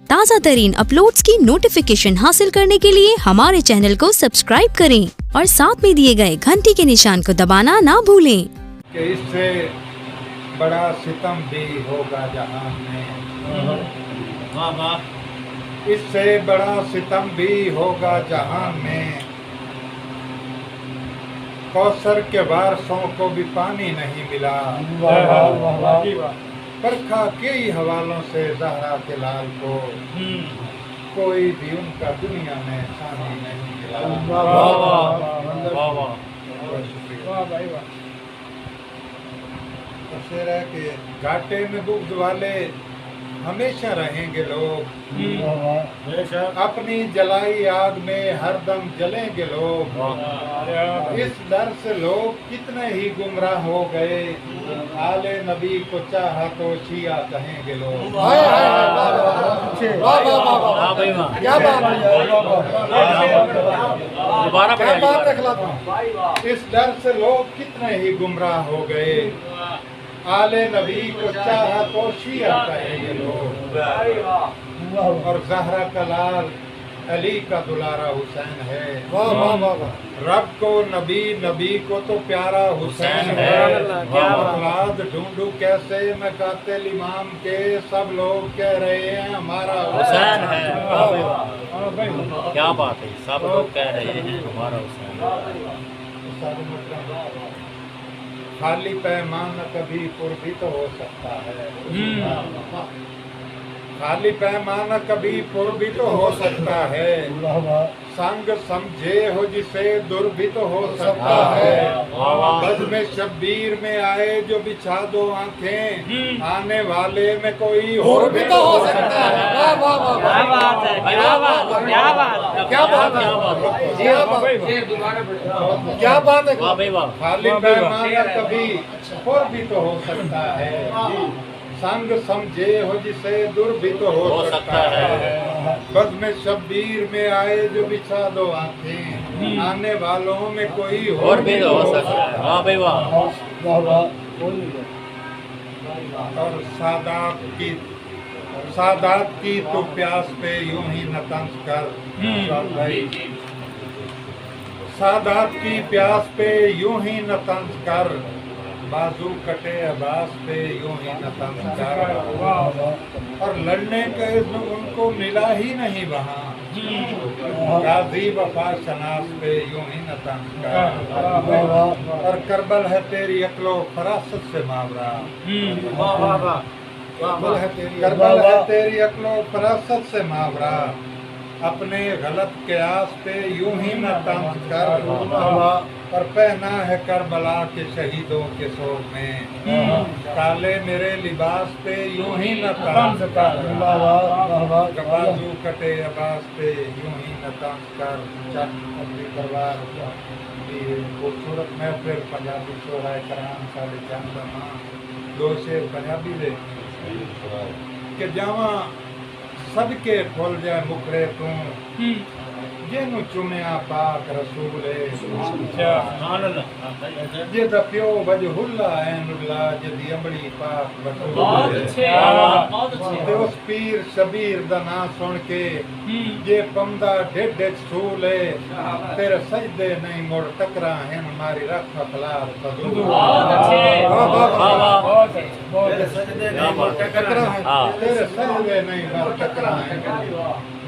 تازہ ترین اپلوڈز کی نوٹیفیکیشن حاصل کرنے کے لیے ہمارے چینل کو سبسکرائب کریں اور ساتھ میں دیے گئے گھنٹی کے نشان کو دبانا نہ بھولیں کہ اس سے بڑا ستم بھی ہوگا جہان میں، اس سے بڑا ستم بھی ہوگا جہان میں، کوثر کے وارثوں کو بھی پانی نہیں ملا، پرکھا کئی حوالوں سے زہرا کے لال کو، کوئی بھی ان کا دنیا میں ثانی نہیں ملا۔ شعر ہے کہ گھاٹے میں بغض والے ہمیشہ رہیں گے لوگ، اپنی جلائی آگ میں ہر دم جلیں گے لوگ، اس ڈر سے لوگ کتنے ہی گمراہ ہو گئے، آل نبی کو چاہا تو شیعہ کہیں گے لوگ۔ اس ڈر سے لوگ کتنے ہی گمراہ ہو گئے، آل نبی کو چاہا تو شیعہ کہیں گے لوگ، اور زہرا کا لال علی کا دلارا حسین ہے، رب کو نبی، نبی کو تو پیارا حسین ہے، اولاد ڈھونڈوں کیسے میں قاتل امام کے، سب لوگ کہہ رہے ہیں ہمارا حسین ہے۔ کیا بات ہے، سب لوگ کہہ رہے ہیں ہمارا حسین۔ خالی پیمانہ کبھی پر بھی تو ہو سکتا ہے، خالی پیمانہ کبھی پر بھی تو ہو سکتا ہے، سنگ سمجھے ہو جسے در بھی تو ہو سکتا ہے، بزم شبیر میں آئے جو بچھا دو آنکھیں، آنے والے میں کوئی اور بھی تو ہو سکتا ہے۔ کیا بات ہے، کیا بات ہے، کیا بات ہے، کیا بات ہے، خالی پیمانہ کبھی پر بھی تو ہو سکتا ہے، سنگ سمجھے ہو جسے در بھی تو ہو سکتا ہے، بزم شبیر میں آئے جو بچھا دو آنکھیں، آنے والوں میں کوئی اور بھی تو ہو سکتا ہے۔ واہ بھائی واہ۔ اور سادات کی تو پیاس پہ یوں ہی نہ طنز کر، سادات کی پیاس پہ یوں ہی نہ طنز کر، بازو کٹے عباس پہ یوں ہی نہ طنز کر، اور لڑنے کا اذن ان کو ملا ہی نہیں وہاں، غازی وفا شناس پہ یوں ہی نہ طنز کر، اور کربل ہے تیری عقل و فراست سے ماورا، کربل ہے تیری عقل و فراست سے ماورا، اپنے غلط قیاس پہ یوں ہی نہ طنز کر، اور پہنا ہے کربلا کے شہیدوں کے ثوب میں، کالے میرے لباس پہ یوں ہی نہ طنز کر، بازو کٹے عباس پہ یوں ہی نہ طنز کر، چل اپنی تلوار کی خوبصورت محفل پنجابی شعراء کرام سارے جان ماں دو شعر پنجابی دے کہ جاواں صدقے کھل جائے مکرے تو جنوں چومیا پاک رسول جے دا پیو وجہ اللہ این اللہ جدی امڑی پاک رسول تے اس پیر شبیر دا نام سن کے جے پمدا ڈھڈ سولے تیرے سجدے نہیں مڑ ٹکرا ہیں ہماری رکھ اخلاق تدور تیرے سجدے نہیں مڑ ٹکرا ہیں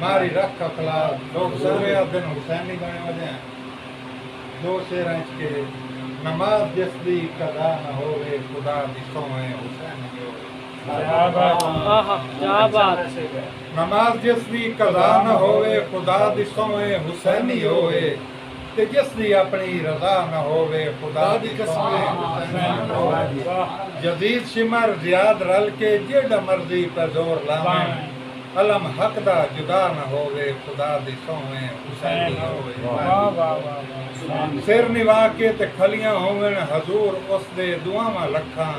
ماری رکھ اخلاق لوگ سروے دن حسینی گانے والے ہیں، دو شعر ہیں کے نماز جس دی قضا نہ ہوئے خدا دی سوئے حسینی ہوئے، نماز جس دی قضا نہ ہوئے خدا دی سوئے حسینی ہوئے، تے جس دی اپنی رضا نہ ہوئے خدا دی قسمے حسینی ہوئے، جدید شمر زیاد رل کے جیڑا مرضی پہ زور لامیں، علم حق دا جدا نہ ہوئے خدا دی سوئے حسینی ہوئے، سر نوا کے تے کھلیاں ہوئے حضور اس دے دعاواں لکھاں،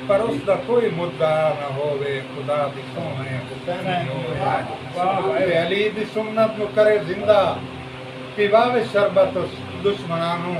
پر اس دا کوئی مدعا نہ ہوئے خدا دی سوئے حسینی ہوئے، علی دی سنت نو کرے زندہ پیواوے شربت دشمنانوں،